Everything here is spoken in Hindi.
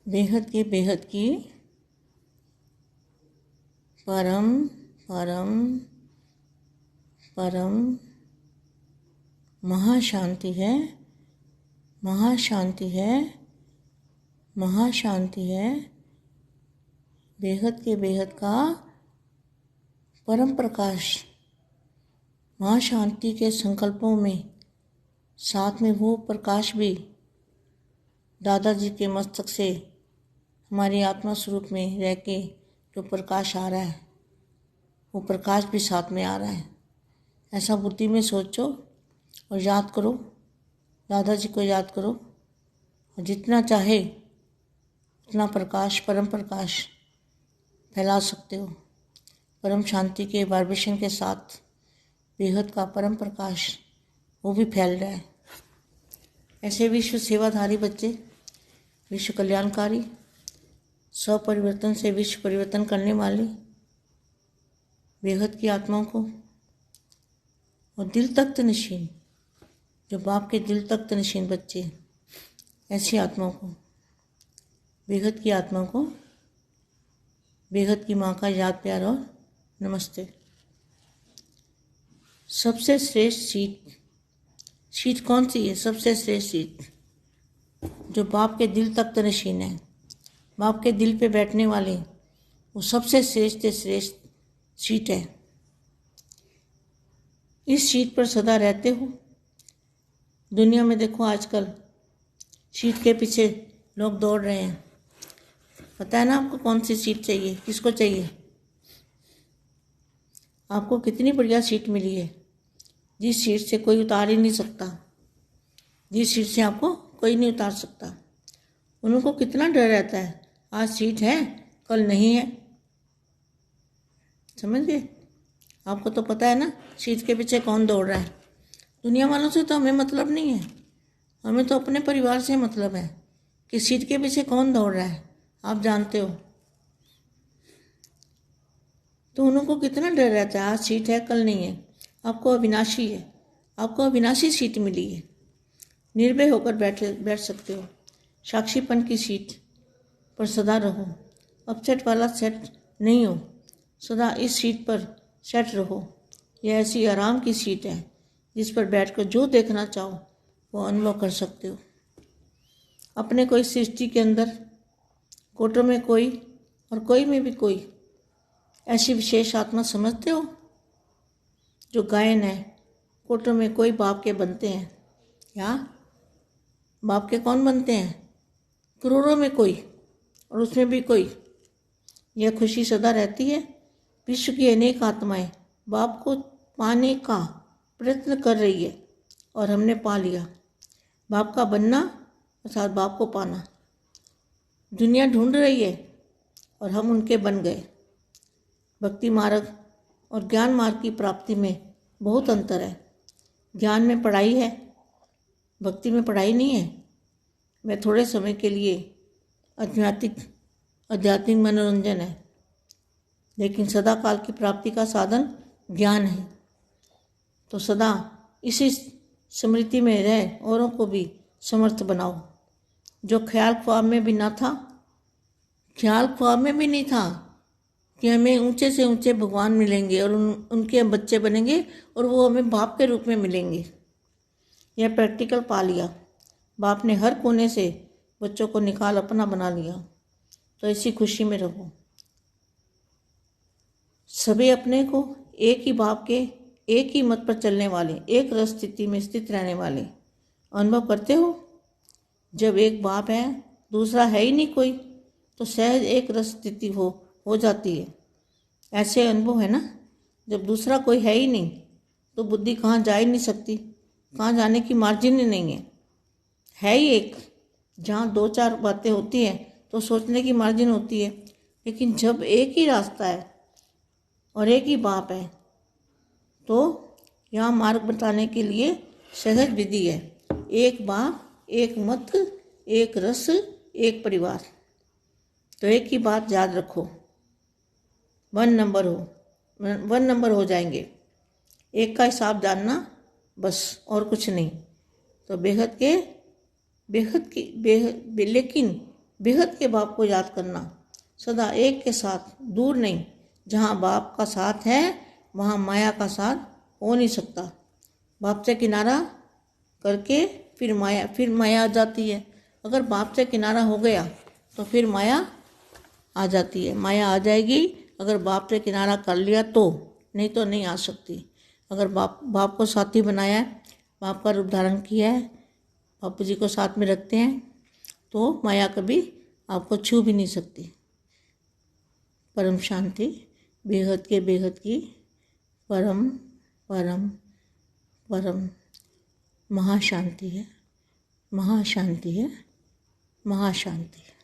बेहद की परम परम परम महाशांति है, महाशांति है, महाशांति है। बेहद के बेहद का परम प्रकाश महाशांति के संकल्पों में, साथ में वो प्रकाश भी दादाजी के मस्तक से हमारी आत्मा स्वरूप में रह के जो प्रकाश आ रहा है, वो प्रकाश भी साथ में आ रहा है। ऐसा बुद्धि में सोचो और याद करो, दादाजी को याद करो, और जितना चाहे उतना प्रकाश, परम प्रकाश फैला सकते हो। परम शांति के वाइब्रेशन के साथ बेहद का परम प्रकाश वो भी फैल रहा है। ऐसे विश्व सेवाधारी बच्चे, विश्व कल्याणकारी, स्वपरिवर्तन से विश्व परिवर्तन करने वाले बेहद की आत्माओं को, और दिल तख्त नशीन, जो बाप के दिल तख्त नशीन बच्चे, ऐसी आत्माओं को, बेहद की आत्माओं को, बेहद की माँ का याद प्यार और नमस्ते। सबसे श्रेष्ठ सीट कौन सी है? सबसे श्रेष्ठ सीट जो बाप के दिल तख्त नशीन है, बाप के दिल पे बैठने वाले, वो सबसे श्रेष्ठ सीट है। इस सीट पर सदा रहते हो। दुनिया में देखो आजकल सीट के पीछे लोग दौड़ रहे हैं। पता है ना आपको कौन सी सीट चाहिए, किसको चाहिए? आपको कितनी बढ़िया सीट मिली है, जिस सीट से कोई उतार ही नहीं सकता, जिस सीट से आपको कोई नहीं उतार सकता। उनको कितना डर रहता है, आज सीट है कल नहीं है। समझ गए? आपको तो पता है ना सीट के पीछे कौन दौड़ रहा है। दुनिया वालों से तो हमें मतलब नहीं है, हमें तो अपने परिवार से मतलब है कि सीट के पीछे कौन दौड़ रहा है, आप जानते हो। तो उनको कितना डर रहता है, आज सीट है कल नहीं है। आपको अविनाशी है, आपको अविनाशी सीट मिली है। निर्भय होकर बैठ सकते हो। साक्षीपन की सीट पर सदा रहो। अपसेट वाला सेट नहीं हो, सदा इस सीट पर सेट रहो। यह ऐसी आराम की सीट है जिस पर बैठकर जो देखना चाहो वो अनुभव कर सकते हो। अपने कोई सृष्टि के अंदर, कोटों में कोई और कोई में भी कोई ऐसी विशेष आत्मा समझते हो जो गायन है। कोटों में कोई बाप के बनते हैं, या बाप के कौन बनते हैं? करोड़ों में कोई, और उसमें भी कोई। यह खुशी सदा रहती है। विश्व की अनेक आत्माएं बाप को पाने का प्रयत्न कर रही है और हमने पा लिया। बाप का बनना अर्थात बाप को पाना। दुनिया ढूंढ रही है और हम उनके बन गए। भक्ति मार्ग और ज्ञान मार्ग की प्राप्ति में बहुत अंतर है। ज्ञान में पढ़ाई है, भक्ति में पढ़ाई नहीं है। मैं थोड़े समय के लिए आध्यात्मिक मनोरंजन है, लेकिन सदा काल की प्राप्ति का साधन ज्ञान है। तो सदा इसी स्मृति में रह औरों को भी समर्थ बनाओ। जो ख्याल ख्वाब में भी ना था, ख्याल ख्वाब में भी नहीं था कि हमें ऊंचे से ऊंचे भगवान मिलेंगे और उनके हम बच्चे बनेंगे और वो हमें बाप के रूप में मिलेंगे। यह प्रैक्टिकल पा लिया। बाप ने हर कोने से बच्चों को निकाल अपना बना लिया। तो इसी खुशी में रहो। सभी अपने को एक ही बाप के, एक ही मत पर चलने वाले, एक रस स्थिति में स्थित रहने वाले अनुभव करते हो। जब एक बाप है, दूसरा है ही नहीं कोई, तो सहज एक रस स्थिति हो जाती है। ऐसे अनुभव है ना। जब दूसरा कोई है ही नहीं तो बुद्धि कहाँ जा ही नहीं सकती, कहाँ जाने की मार्जिन ही नहीं है ही एक। जहाँ दो चार बातें होती हैं तो सोचने की मार्जिन होती है, लेकिन जब एक ही रास्ता है और एक ही बाप है तो यहाँ मार्ग बताने के लिए सहज विधि है। एक बाप, एक मत, एक रस, एक परिवार। तो एक ही बात याद रखो, 1 नंबर हो जाएंगे। एक का हिसाब जानना बस, और कुछ नहीं। तो लेकिन बेहद के बाप को याद करना, सदा एक के साथ दूर नहीं। जहाँ बाप का साथ है वहाँ माया का साथ हो नहीं सकता। बाप से किनारा करके फिर माया आ जाती है। अगर बाप से किनारा हो गया तो फिर माया आ जाती है, माया आ जाएगी अगर बाप से किनारा कर लिया तो, नहीं तो नहीं आ सकती। अगर बाप को साथी बनाया है, बाप का रूप धारण किया है, बापू जी को साथ में रखते हैं, तो माया कभी आपको छू भी नहीं सकती। परम शांति बेहद के बेहद की परम परम परम महाशांति है, महाशांति है, महाशांति है।